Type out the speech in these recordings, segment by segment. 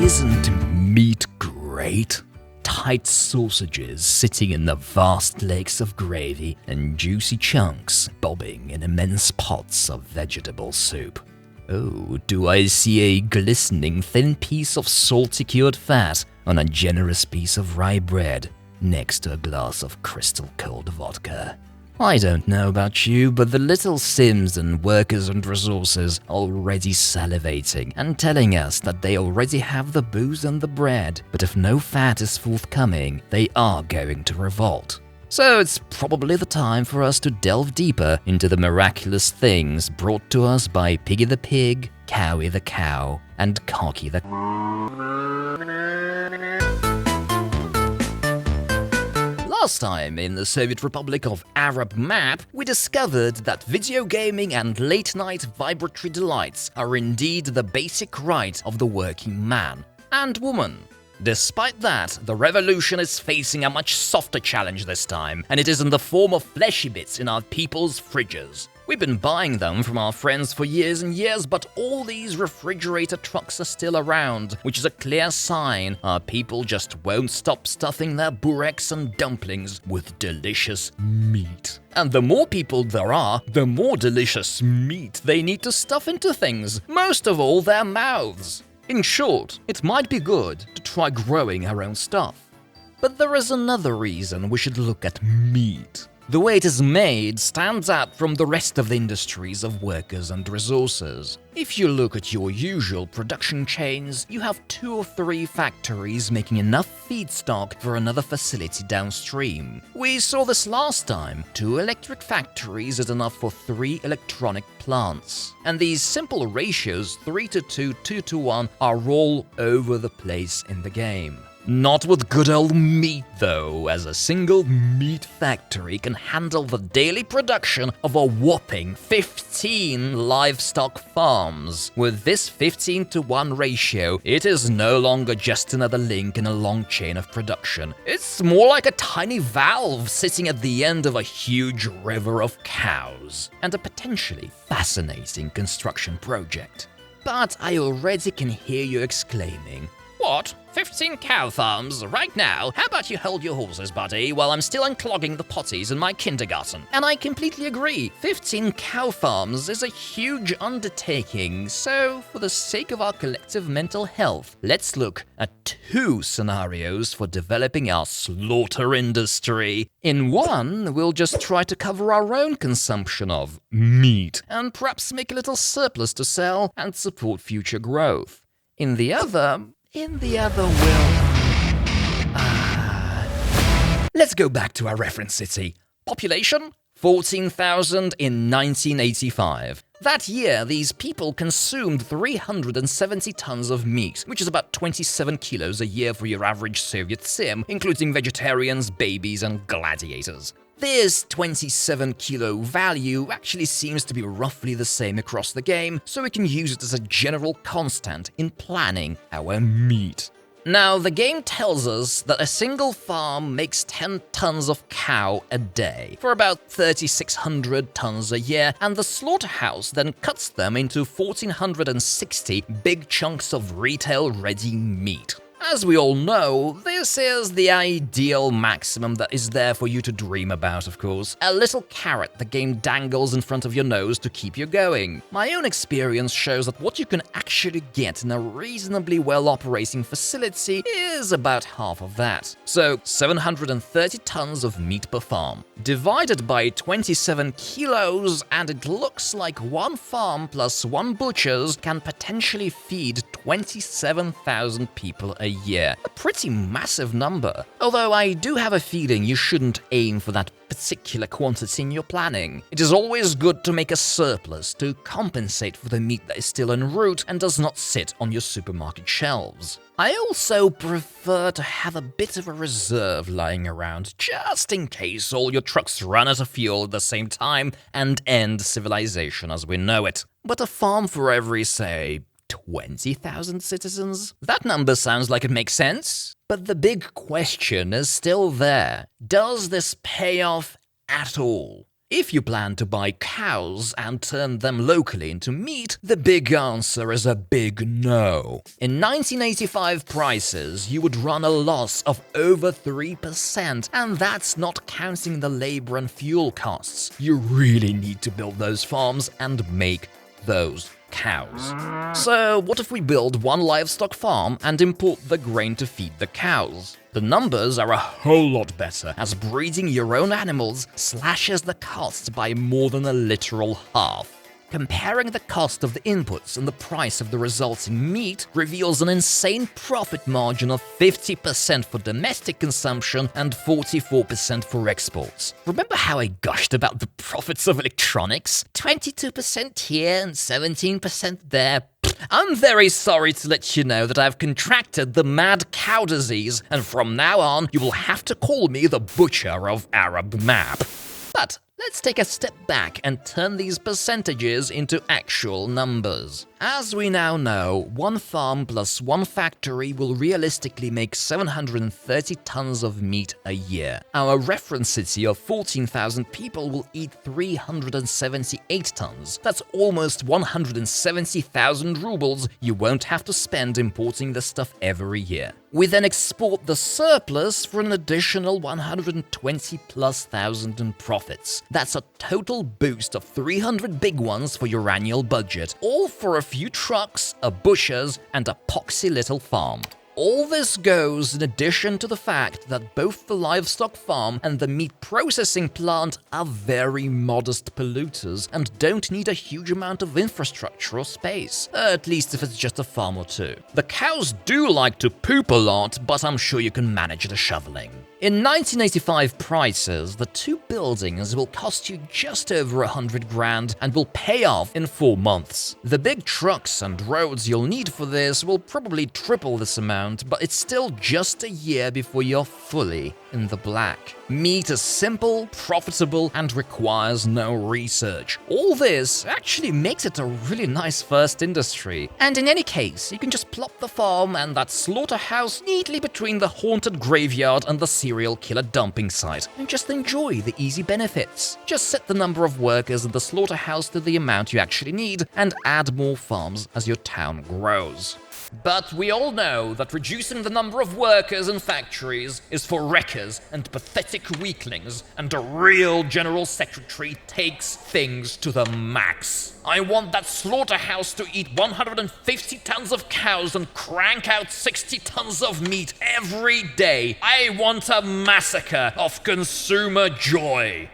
Isn't meat great? Tight sausages sitting in the vast lakes of gravy and juicy chunks bobbing in immense pots of vegetable soup. Oh, do I see a glistening thin piece of salty cured fat on a generous piece of rye bread next to a glass of crystal cold vodka. I don't know about you, but the little Sims and workers and resources are already salivating and telling us that they already have the booze and the bread, but if no fat is forthcoming, they are going to revolt. So it's probably the time for us to delve deeper into the miraculous things brought to us by Piggy the Pig, Cowie the Cow, and Cocky the... Last time, in the Soviet Republic of Arab Map, we discovered that video gaming and late-night vibratory delights are indeed the basic right of the working man and woman. Despite that, the revolution is facing a much softer challenge this time, and it is in the form of fleshy bits in our people's fridges. We've been buying them from our friends for years and years, but all these refrigerator trucks are still around, which is a clear sign our people just won't stop stuffing their bureks and dumplings with delicious meat. And the more people there are, the more delicious meat they need to stuff into things, most of all their mouths. In short, it might be good to try growing our own stuff. But there is another reason we should look at meat. The way it is made stands out from the rest of the industries of workers and resources. If you look at your usual production chains, you have 2 or 3 factories making enough feedstock for another facility downstream. We saw this last time. 2 electric factories is enough for 3 electronic plants. And these simple ratios, 3:2, 2:1, are all over the place in the game. Not with good old meat though, as a single meat factory can handle the daily production of a whopping 15 livestock farms. With this 15:1 ratio, it is no longer just another link in a long chain of production. It's more like a tiny valve sitting at the end of a huge river of cows, and a potentially fascinating construction project. But I already can hear you exclaiming, "What? 15 cow farms right now? How about you hold your horses, buddy, while I'm still unclogging the potties in my kindergarten?" And I completely agree. 15 cow farms is a huge undertaking, so for the sake of our collective mental health, let's look at 2 scenarios for developing our slaughter industry. In one, we'll just try to cover our own consumption of meat, and perhaps make a little surplus to sell and support future growth. In the other, let's go back to our reference city. Population? 14,000 in 1985. That year, these people consumed 370 tons of meat, which is about 27 kilos a year for your average Soviet sim, including vegetarians, babies, and gladiators. This 27-kilo value actually seems to be roughly the same across the game, so we can use it as a general constant in planning our meat. Now, the game tells us that a single farm makes 10 tons of cow a day, for about 3,600 tons a year, and the slaughterhouse then cuts them into 1,460 big chunks of retail-ready meat. As we all know, this is the ideal maximum that is there for you to dream about, of course. A little carrot the game dangles in front of your nose to keep you going. My own experience shows that what you can actually get in a reasonably well-operating facility is about half of that. So, 730 tons of meat per farm. Divided by 27 kilos, and it looks like one farm plus one butcher's can potentially feed 27,000 people a year. A pretty massive number. Although I do have a feeling you shouldn't aim for that particular quantity in your planning. It is always good to make a surplus to compensate for the meat that is still en route and does not sit on your supermarket shelves. I also prefer to have a bit of a reserve lying around, just in case all your trucks run out of fuel at the same time and end civilization as we know it. But a farm for every, say, 20,000 citizens? That number sounds like it makes sense. But the big question is still there. Does this pay off at all? If you plan to buy cows and turn them locally into meat, the big answer is a big no. In 1985 prices, you would run a loss of over 3%, and that's not counting the labor and fuel costs. You really need to build those farms and make those cows. So what if we build one livestock farm and import the grain to feed the cows? The numbers are a whole lot better, as breeding your own animals slashes the costs by more than a literal half. Comparing the cost of the inputs and the price of the resulting meat reveals an insane profit margin of 50% for domestic consumption and 44% for exports. Remember how I gushed about the profits of electronics? 22% here and 17% there. I'm very sorry to let you know that I've contracted the mad cow disease, and from now on you will have to call me the butcher of Arab map. But let's take a step back and turn these percentages into actual numbers. As we now know, one farm plus one factory will realistically make 730 tons of meat a year. Our reference city of 14,000 people will eat 378 tons. That's almost 170,000 rubles you won't have to spend importing the stuff every year. We then export the surplus for an additional 120,000+ in profits. That's a total boost of 300 big ones for your annual budget, all for a few trucks, a butcher's, and a poxy little farm. All this goes in addition to the fact that both the livestock farm and the meat processing plant are very modest polluters and don't need a huge amount of infrastructure or space, at least if it's just a farm or two. The cows do like to poop a lot, but I'm sure you can manage the shoveling. In 1985 prices, the two buildings will cost you just over 100 grand and will pay off in 4 months. The big trucks and roads you'll need for this will probably triple this amount, but it's still just a year before you're fully in the black. Meat is simple, profitable, and requires no research. All this actually makes it a really nice first industry. And in any case, you can just plop the farm and that slaughterhouse neatly between the haunted graveyard and the serial killer dumping site, and just enjoy the easy benefits. Just set the number of workers in the slaughterhouse to the amount you actually need, and add more farms as your town grows. But we all know that reducing the number of workers in factories is for wreckers and pathetic weaklings, and a real general secretary takes things to the max. I want that slaughterhouse to eat 150 tons of cows and crank out 60 tons of meat every day. I want a massacre of consumer joy.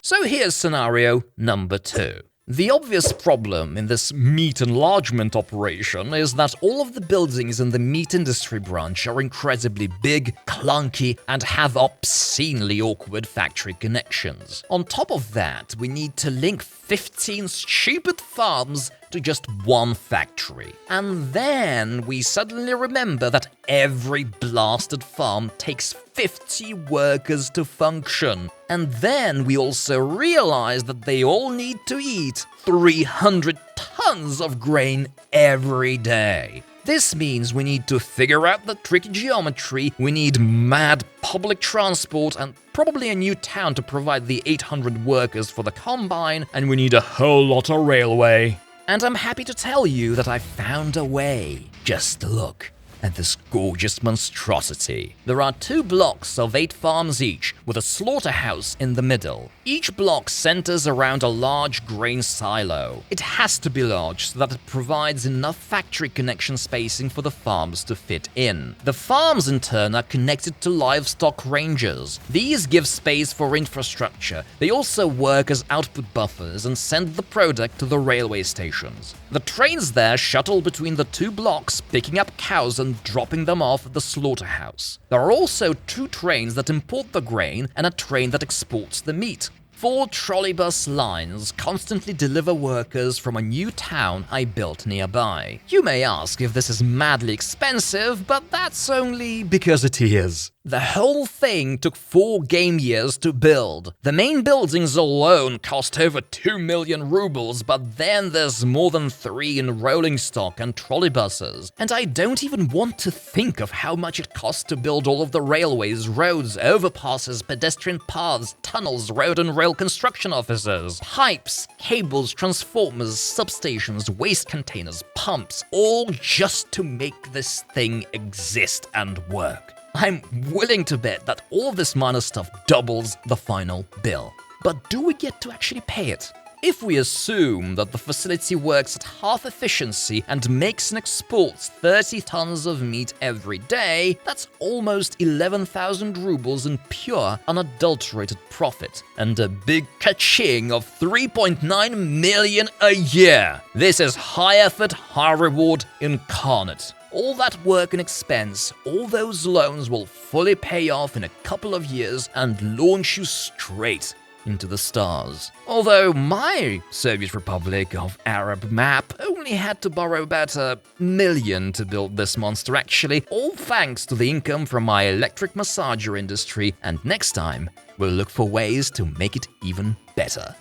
So here's scenario number 2. The obvious problem in this meat enlargement operation is that all of the buildings in the meat industry branch are incredibly big, clunky, and have obscenely awkward factory connections. On top of that, we need to link 15 stupid farms to just one factory. And then we suddenly remember that every blasted farm takes 50 workers to function. And then we also realize that they all need to eat 300 tons of grain every day. This means we need to figure out the tricky geometry, we need mad public transport, and probably a new town to provide the 800 workers for the combine, and we need a whole lot of railway. And I'm happy to tell you that I found a way. Just look at this gorgeous monstrosity. There are 2 blocks of 8 farms each, with a slaughterhouse in the middle. Each block centers around a large grain silo. It has to be large so that it provides enough factory connection spacing for the farms to fit in. The farms in turn are connected to livestock ranges. These give space for infrastructure. They also work as output buffers and send the product to the railway stations. The trains there shuttle between the 2 blocks, picking up cows and dropping them off at the slaughterhouse. There are also 2 trains that import the grain and a train that exports the meat. 4 trolleybus lines constantly deliver workers from a new town I built nearby. You may ask if this is madly expensive, but that's only because it is. The whole thing took 4 game years to build. The main buildings alone cost over 2 million rubles, but then there's more than 3 in rolling stock and trolleybuses. And I don't even want to think of how much it costs to build all of the railways, roads, overpasses, pedestrian paths, tunnels, road and rail construction offices, pipes, cables, transformers, substations, waste containers, pumps, all just to make this thing exist and work. I'm willing to bet that all this minor stuff doubles the final bill. But do we get to actually pay it? If we assume that the facility works at half efficiency and makes and exports 30 tons of meat every day, that's almost 11,000 rubles in pure, unadulterated profit, and a big ka-ching of 3.9 million a year. This is high effort, high reward incarnate. All that work and expense, all those loans will fully pay off in a couple of years and launch you straight into the stars. Although my Soviet Republic of Arab map only had to borrow about $1 million to build this monster actually, all thanks to the income from my electric massager industry, and next time we'll look for ways to make it even better.